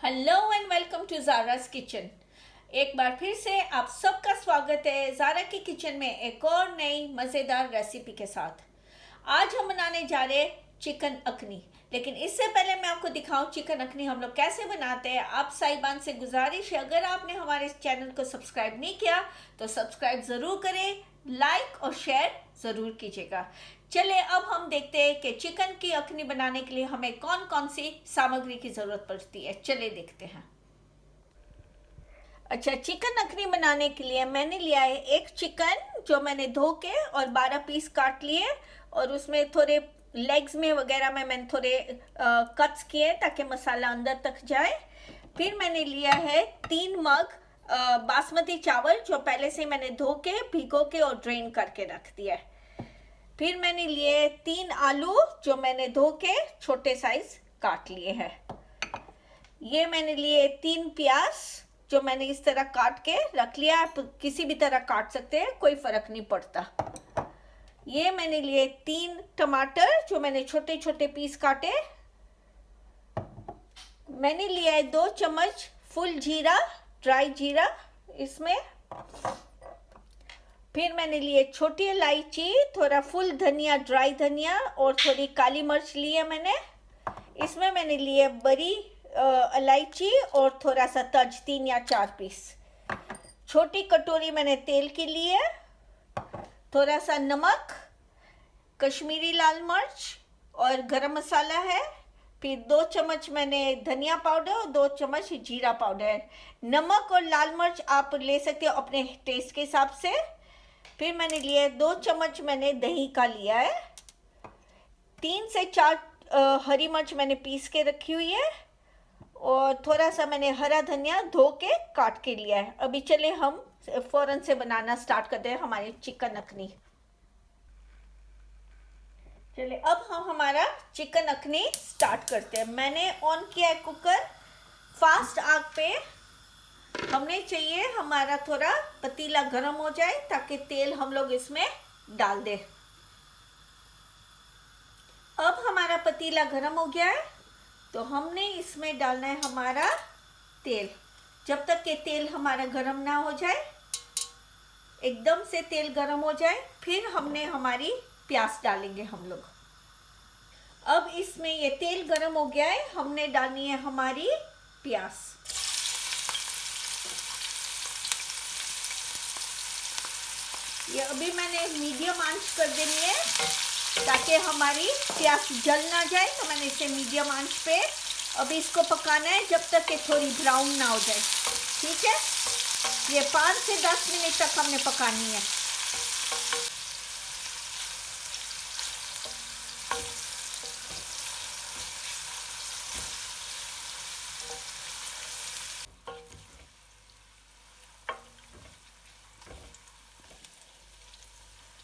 Hello and welcome to Zara's kitchen. एक बार फिर से आप सबका स्वागत है ज़ारा की किचन में एक और नई मज़ेदार रेसिपी के साथ। आज हम बनाने जा रहे हैं चिकन अखनी, लेकिन इससे पहले मैं आपको दिखाऊं चिकन अखनी हम लोग कैसे बनाते हैं। आप साहिबान से गुजारिश है, अगर आपने हमारे इस चैनल को सब्सक्राइब नहीं किया तो सब्सक्राइब ज़रूर करें, लाइक और शेयर ज़रूर कीजिएगा। चले अब हम देखते हैं कि चिकन की अखनी बनाने के लिए हमें कौन कौन सी सामग्री की ज़रूरत पड़ती है। चले देखते हैं। अच्छा, चिकन अखनी बनाने के लिए मैंने लिया है एक चिकन जो मैंने धो के और 12 पीस काट लिए, और उसमें थोड़े लेग्स में वगैरह में मैंने थोड़े कट्स किए ताकि मसाला अंदर तक जाए। फिर मैंने लिया है 3 मग बासमती चावल जो पहले से मैंने धो के भिगो के और ड्रेन करके रख दिया है। फिर मैंने लिए 3 आलू जो मैंने धो के छोटे साइज काट लिए हैं। ये मैंने लिए 3 प्याज जो मैंने इस तरह काट के रख लिया। आप किसी भी तरह काट सकते हैं, कोई फर्क नहीं पड़ता। ये मैंने लिए 3 टमाटर जो मैंने छोटे छोटे पीस काटे। मैंने लिया है 2 चम्मच फुल जीरा, ड्राई जीरा इसमें। फिर मैंने लिए छोटी इलायची, थोड़ा फुल धनिया, ड्राई धनिया, और थोड़ी काली मिर्च ली है मैंने। इसमें मैंने लिए बड़ी इलायची और थोड़ा सा तज, 3 या 4 पीस। छोटी कटोरी मैंने तेल की ली है। थोड़ा सा नमक, कश्मीरी लाल मिर्च और गरम मसाला है। फिर 2 चम्मच मैंने धनिया पाउडर और 2 चम्मच जीरा पाउडर। नमक और लाल मिर्च आप ले सकते हो अपने टेस्ट के हिसाब से। फिर मैंने लिए 2 चम्मच मैंने दही का लिया है। 3 से 4 हरी मिर्च मैंने पीस के रखी हुई है, और थोड़ा सा मैंने हरा धनिया धो के काट के लिया है। अभी चले हम फौरन से बनाना स्टार्ट करते हैं हमारी चिकन अखनी। चले अब हम हमारा चिकन अखनी स्टार्ट करते हैं। मैंने ऑन किया है कुकर, फास्ट आग पे। हमने चाहिए हमारा थोड़ा पतीला गर्म हो जाए ताकि तेल हम लोग इसमें डाल दें। अब हमारा पतीला गर्म हो गया है तो हमने इसमें डालना है हमारा तेल। जब तक कि तेल हमारा गर्म ना हो जाए, एकदम से तेल गर्म हो जाए, फिर हमने हमारी प्याज डालेंगे हम लोग। अब इसमें ये तेल गर्म हो गया है, हमने डालनी है हमारी प्याज। ये अभी मैंने मीडियम आंच कर देनी है ताकि हमारी प्याज जल ना जाए, तो मैंने इसे मीडियम आंच पे अभी इसको पकाना है जब तक कि थोड़ी ब्राउन ना हो जाए। ठीक है, ये 5 से 10 मिनट तक हमने पकानी है।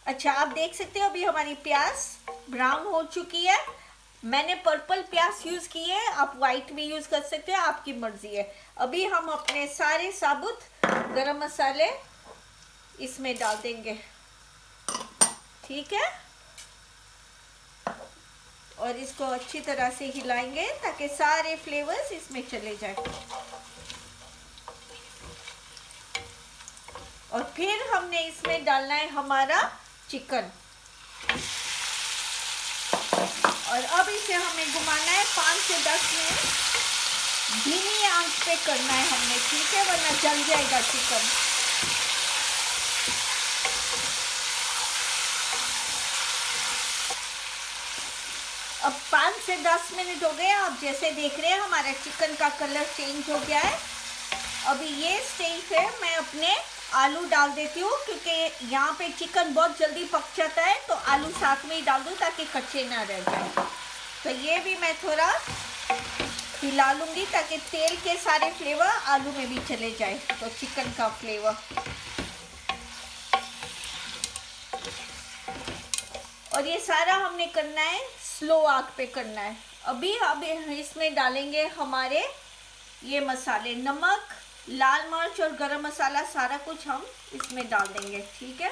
अच्छा, आप देख सकते हो अभी हमारी प्याज ब्राउन हो चुकी है। मैंने पर्पल प्याज यूज़ की है, आप वाइट भी यूज़ कर सकते हो, आपकी मर्जी है। अभी हम अपने सारे साबुत गरम मसाले इसमें डाल देंगे। ठीक है, और इसको अच्छी तरह से हिलाएंगे ताकि सारे फ्लेवर्स इसमें चले जाए। और फिर हमने इसमें डालना है हमारा चिकन, और अब इसे हमें घुमाना है 5 से 10 मिनट। धीमी आंच पे करना है हमने, ठीक है, वरना जल जाएगा चिकन। अब 5 से 10 मिनट हो गए। आप जैसे देख रहे हैं हमारा चिकन का कलर चेंज हो गया है। अभी ये स्टेज पे मैं अपने आलू डाल देती हूँ, क्योंकि यहाँ पे चिकन बहुत जल्दी पक जाता है, तो आलू साथ में ही डाल दूँ ताकि कच्चे ना रह जाए। तो ये भी मैं थोड़ा हिला लूँगी ताकि तेल के सारे फ्लेवर आलू में भी चले जाए, तो चिकन का फ्लेवर। और ये सारा हमने करना है स्लो आग पे करना है। अब इसमें डालेंगे हमारे ये मसाले, नमक, लाल मिर्च और गरम मसाला, सारा कुछ हम इसमें डाल देंगे। ठीक है,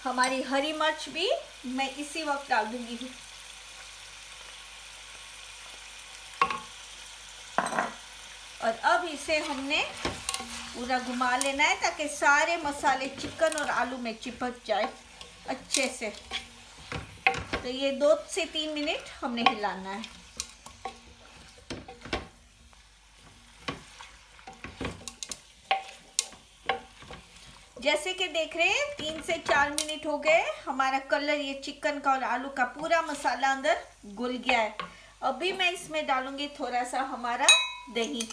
हमारी हरी मिर्च भी मैं इसी वक्त डाल दूंगी। और अब इसे हमने पूरा घुमा लेना है ताकि सारे मसाले चिकन और आलू में चिपक जाए अच्छे से। तो ये 2 से 3 मिनट हमने हिलाना है। जैसे कि देख रहे हैं 3 से 4 मिनट हो गए, हमारा कलर ये चिकन का और आलू का पूरा मसाला अंदर घुल गया है। अभी मैं इसमें डालूंगी थोड़ा सा हमारा दही।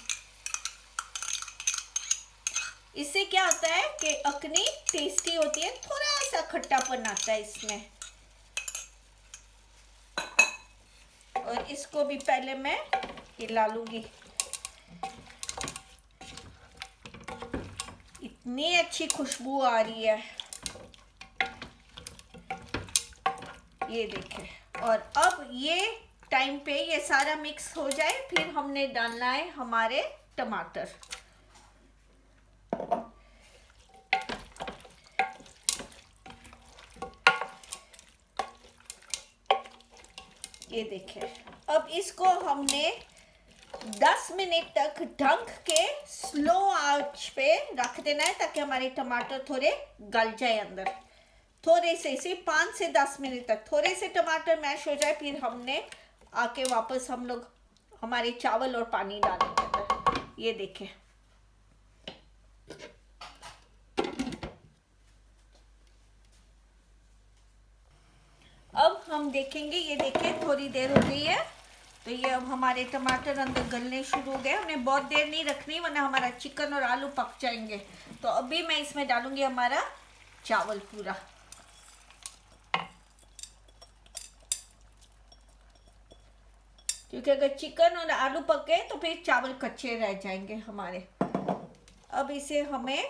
इससे क्या होता है कि अखनी टेस्टी होती है, थोड़ा सा खट्टापन आता है इसमें। और इसको भी पहले मैं हिला लूंगी। इतनी अच्छी खुशबू आ रही है, ये देखें। और अब ये टाइम पे ये सारा मिक्स हो जाए, फिर हमने डालना है हमारे टमाटर। ये देखें। अब इसको हमने 10 मिनट तक ढक के स्लो आंच पे रख देना है ताकि हमारे टमाटर थोड़े गल जाए अंदर। थोड़े से इसे 5 से 10 मिनट तक थोड़े से टमाटर मैश हो जाए, फिर हमने आके वापस हम लोग हमारे चावल और पानी डालेंगे अंदर। ये देखें। अब हम देखेंगे, ये देखें थोड़ी देर हो गई है, तो ये अब हमारे टमाटर अंदर गलने शुरू हो गए। उन्हें बहुत देर नहीं रखनी वरना हमारा चिकन और आलू पक जाएंगे। तो अभी मैं इसमें डालूंगी हमारा चावल पूरा। क्योंकि अगर चिकन और आलू पके तो फिर चावल कच्चे रह जाएंगे हमारे। अब इसे हमें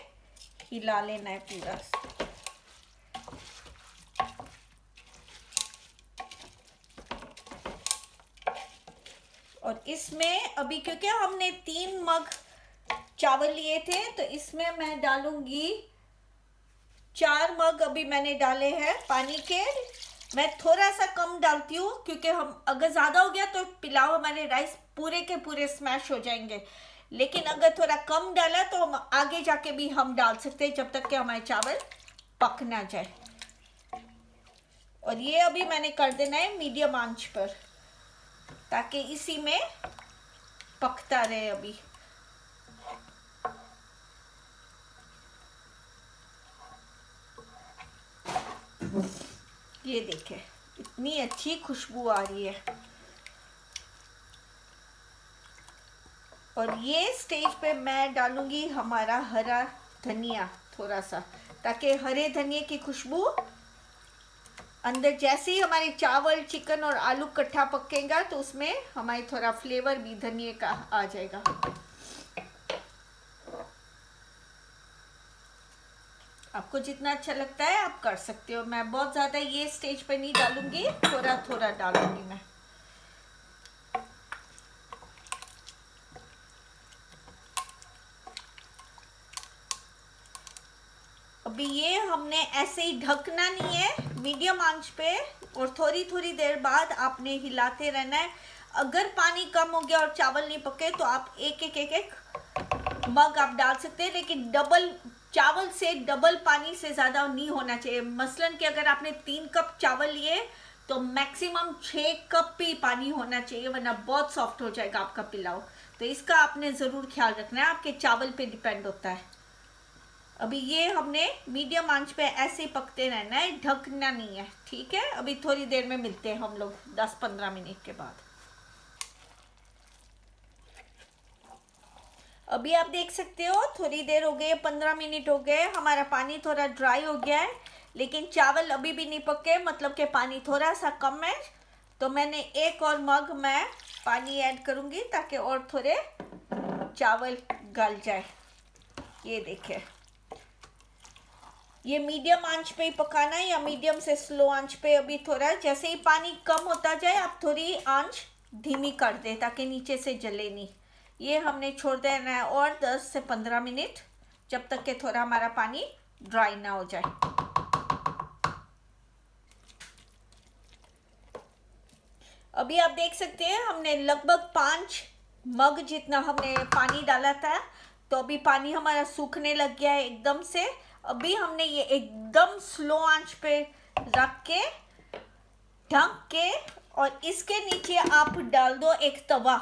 हिला लेना है पूरा। और इसमें अभी क्योंकि हमने 3 मग चावल लिए थे, तो इसमें मैं डालूंगी 4 मग अभी मैंने डाले हैं पानी के। मैं थोड़ा सा कम डालती हूँ क्योंकि हम अगर ज़्यादा हो गया तो पिलाव हमारे राइस पूरे के पूरे स्मैश हो जाएंगे। लेकिन अगर थोड़ा कम डाला तो हम आगे जाके भी हम डाल सकते हैं जब तक कि हमारे चावल पक ना जाए। और ये अभी मैंने कर देना है मीडियम आंच पर ताकि इसी में पकता रहे। अभी ये देखें इतनी अच्छी खुशबू आ रही है। और ये स्टेज पे मैं डालूंगी हमारा हरा धनिया थोड़ा सा, ताकि हरे धनिया की खुशबू अंदर जैसे ही हमारे चावल चिकन और आलू इकट्ठा पकेगा तो उसमें हमारे थोड़ा फ्लेवर भी धनिया का आ जाएगा। आपको जितना अच्छा लगता है आप कर सकते हो। मैं बहुत ज़्यादा ये स्टेज पे नहीं डालूंगी, थोड़ा थोड़ा डालूंगी मैं। अभी ये हमने ऐसे ही ढकना नहीं है, मीडियम आंच पे, और थोड़ी थोड़ी देर बाद आपने हिलाते रहना है। अगर पानी कम हो गया और चावल नहीं पके तो आप एक एक मग आप डाल सकते हैं, लेकिन डबल चावल से डबल पानी से ज़्यादा नहीं होना चाहिए। मसलन कि अगर आपने 3 कप चावल लिए तो मैक्सिमम 6 कप ही पानी होना चाहिए, वरना बहुत सॉफ्ट हो जाएगा आपका पिलाव। तो इसका आपने ज़रूर ख्याल रखना है, आपके चावल पे डिपेंड होता है। अभी ये हमने मीडियम आंच पे ऐसे पकते रहना है, ढकना नहीं है, ठीक है। अभी थोड़ी देर में मिलते हैं हम लोग 10-15 मिनट के बाद। अभी आप देख सकते हो थोड़ी देर हो गई, 15 मिनट हो गए, हमारा पानी थोड़ा ड्राई हो गया है, लेकिन चावल अभी भी नहीं पके, मतलब कि पानी थोड़ा सा कम है। तो मैंने 1 और मग मैं पानी ऐड करूँगी ताकि और थोड़े चावल गल जाए। ये देखिए, ये मीडियम आंच पे ही पकाना है या मीडियम से स्लो आंच पे। अभी थोड़ा जैसे ही पानी कम होता जाए आप थोड़ी आंच धीमी कर दें ताकि नीचे से जले नहीं। ये हमने छोड़ देना है और 10 से 15 मिनट, जब तक कि थोड़ा हमारा पानी ड्राई ना हो जाए। अभी आप देख सकते हैं हमने लगभग 5 मग जितना हमने पानी डाला था, तो अभी पानी हमारा सूखने लग गया है एकदम से। अभी हमने ये एकदम स्लो आंच पे रख के ढक के, और इसके नीचे आप डाल दो एक तवा,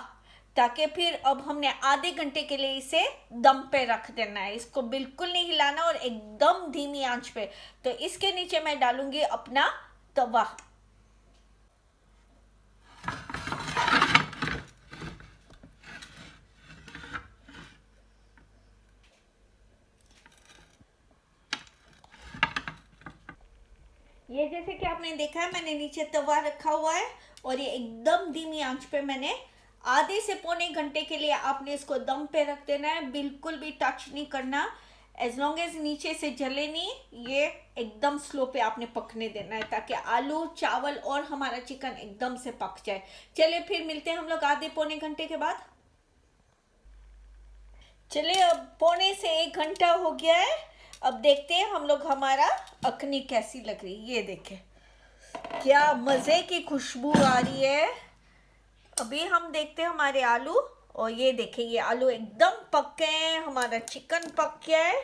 ताकि फिर अब हमने आधे घंटे के लिए इसे दम पे रख देना है। इसको बिल्कुल नहीं हिलाना और एकदम धीमी आंच पे। तो इसके नीचे मैं डालूंगी अपना तवा। ये जैसे कि आपने देखा है, मैंने नीचे तवा रखा हुआ है और ये एकदम धीमी आंच पे मैंने आधे से पौने घंटे के लिए आपने इसको दम पे रख देना है। बिल्कुल भी टच नहीं करना, एज लॉन्ग एज नीचे से जले नहीं, ये एकदम स्लो पे आपने पकने देना है, ताकि आलू चावल और हमारा चिकन एकदम से पक जाए। चलिए फिर मिलते हैं हम लोग आधे पौने घंटे के बाद। चलिए अब पौने से 1 घंटा हो गया है। अब देखते हैं हम लोग हमारा अखनी कैसी लग रही है। ये देखें क्या मज़े की खुशबू आ रही है। अभी हम देखते हैं हमारे आलू, और ये देखें ये आलू एकदम पक गए हैं, हमारा चिकन पक गया है।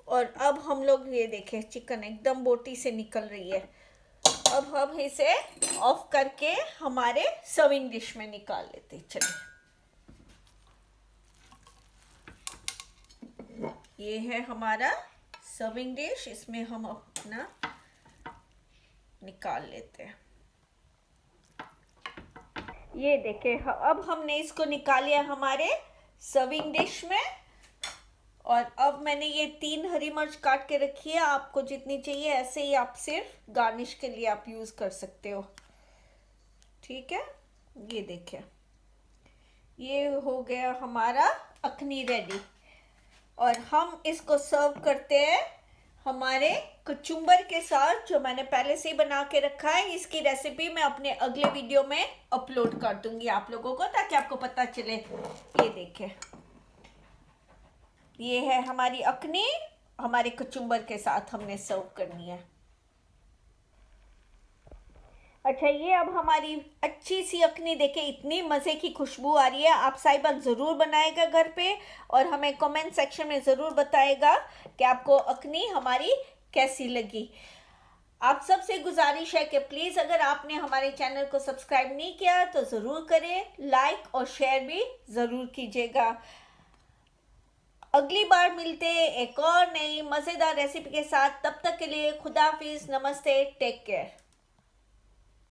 और अब हम लोग ये देखें चिकन एकदम बोटी से निकल रही है। अब हम इसे ऑफ करके हमारे सर्विंग डिश में निकाल लेते हैं। चलिए ये है हमारा सर्विंग डिश, इसमें हम अपना निकाल लेते हैं। ये देखें अब हमने इसको निकाल लिया हमारे सर्विंग डिश में। और अब मैंने ये 3 हरी मिर्च काट के रखी है, आपको जितनी चाहिए ऐसे ही आप सिर्फ गार्निश के लिए आप यूज़ कर सकते हो। ठीक है, ये देखें ये हो गया हमारा अखनी रेडी। और हम इसको सर्व करते हैं हमारे कचुम्बर के साथ, जो मैंने पहले से ही बना के रखा है। इसकी रेसिपी मैं अपने अगले वीडियो में अपलोड कर दूंगी आप लोगों को, ताकि आपको पता चले। ये देखें ये है हमारी अखनी, हमारे कचुम्बर के साथ हमने सर्व करनी है। अच्छा, ये अब हमारी अच्छी सी अखनी देखे, इतनी मज़े की खुशबू आ रही है। आप साहिबान ज़रूर बनाएगा घर पे, और हमें कमेंट सेक्शन में ज़रूर बताएगा कि आपको अखनी हमारी कैसी लगी। आप सबसे गुजारिश है कि प्लीज़ अगर आपने हमारे चैनल को सब्सक्राइब नहीं किया तो ज़रूर करें, लाइक और शेयर भी ज़रूर कीजिएगा। अगली बार मिलते हैं एक और नई मज़ेदार रेसिपी के साथ। तब तक के लिए खुदा हाफिज़, नमस्ते, टेक केयर।